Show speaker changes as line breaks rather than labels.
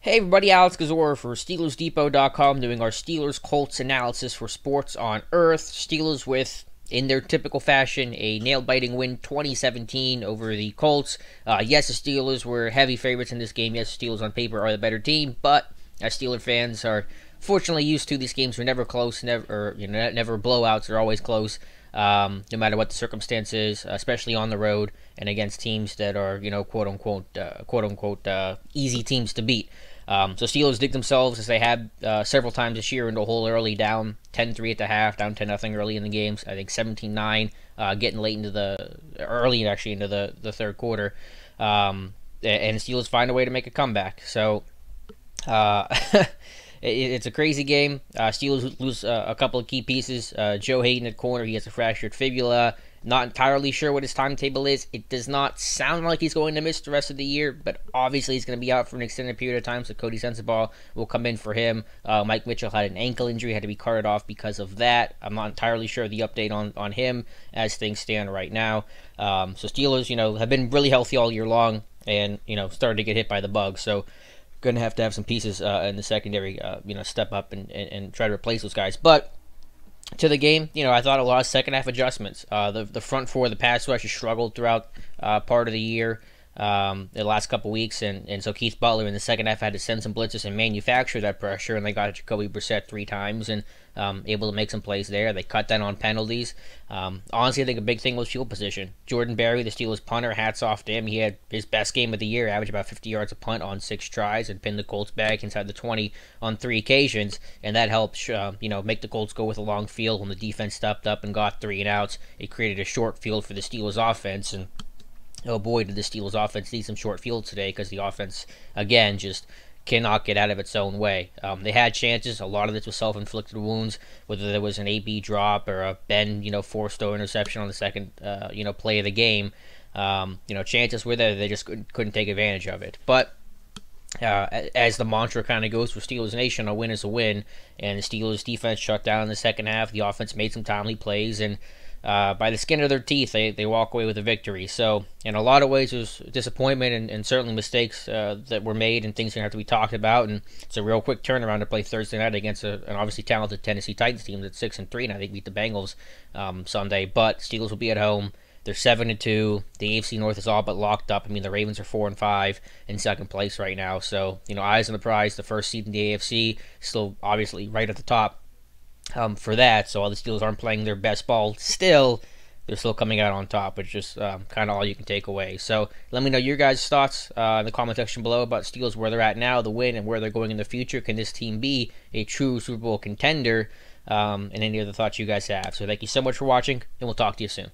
Hey everybody, Alex Kozora for SteelersDepot.com doing our Steelers Colts analysis for sports on Earth. Steelers with, in their typical fashion, a nail-biting win 2017 over the Colts. Yes, the Steelers were heavy favorites in this game. Yes, the Steelers on paper are the better team, but as Steeler fans are fortunately used to, these games were never close, never blowouts. They're always close, no matter what the circumstances, especially on the road and against teams that are, quote unquote, easy teams to beat. So Steelers dig themselves, as they had several times this year, into a hole early, down 10-3 at the half, down 10-0 early in the games. I think 17-9, getting late into the third quarter, and Steelers find a way to make a comeback. So it's a crazy game. Steelers lose a couple of key pieces. Joe Hayden at corner, he has a fractured fibula. Not entirely sure what his timetable is. It does not sound like he's going to miss the rest of the year, but obviously he's going to be out for an extended period of time, so Cody Sensabaugh will come in for him. Mike Mitchell had an ankle injury, had to be carted off because of that. I'm not entirely sure the update on him as things stand right now. So Steelers, have been really healthy all year long and, started to get hit by the bug. So going to have some pieces in the secondary, step up and try to replace those guys. But to the game, I thought a lot of second half adjustments. The front four of the pass rush has struggled throughout part of the year, the last couple weeks, and so Keith Butler in the second half had to send some blitzes and manufacture that pressure, and they got Jacoby Brissett 3 times and able to make some plays there. They cut down on penalties. Honestly, I think a big thing was field position. Jordan Berry, the Steelers punter, hats off to him. He had his best game of the year, averaged about 50 yards a punt on 6 tries, and pinned the Colts back inside the 20 on 3 occasions, and that helped make the Colts go with a long field when the defense stepped up and got 3 and outs. It created a short field for the Steelers offense, and oh boy, did the Steelers offense need some short fields today, because the offense, again, just cannot get out of its own way. They had chances. A lot of this was self-inflicted wounds, whether there was an AB drop or a Ben, four-star interception on the second, play of the game. Chances were there. They just couldn't take advantage of it. But as the mantra kind of goes for Steelers Nation, a win is a win. And the Steelers defense shut down in the second half. The offense made some timely plays, and by the skin of their teeth, they walk away with a victory. So, in a lot of ways, there's disappointment and certainly mistakes that were made and things that have to be talked about. And it's a real quick turnaround to play Thursday night against an obviously talented Tennessee Titans team that's 6-3, and I think beat the Bengals Sunday. But Steelers will be at home. They're 7-2. The AFC North is all but locked up. I mean, the Ravens are 4-5 in second place right now. So, eyes on the prize. The first seed in the AFC, still obviously right at the top. For that, so while the Steelers aren't playing their best ball, they're still coming out on top, which is kind of all you can take away. So let me know your guys' thoughts in the comment section below about Steelers, where they're at now, the win, and where they're going in the future. Can this team be a true Super Bowl contender? And any other thoughts you guys have. So thank you so much for watching, and we'll talk to you soon.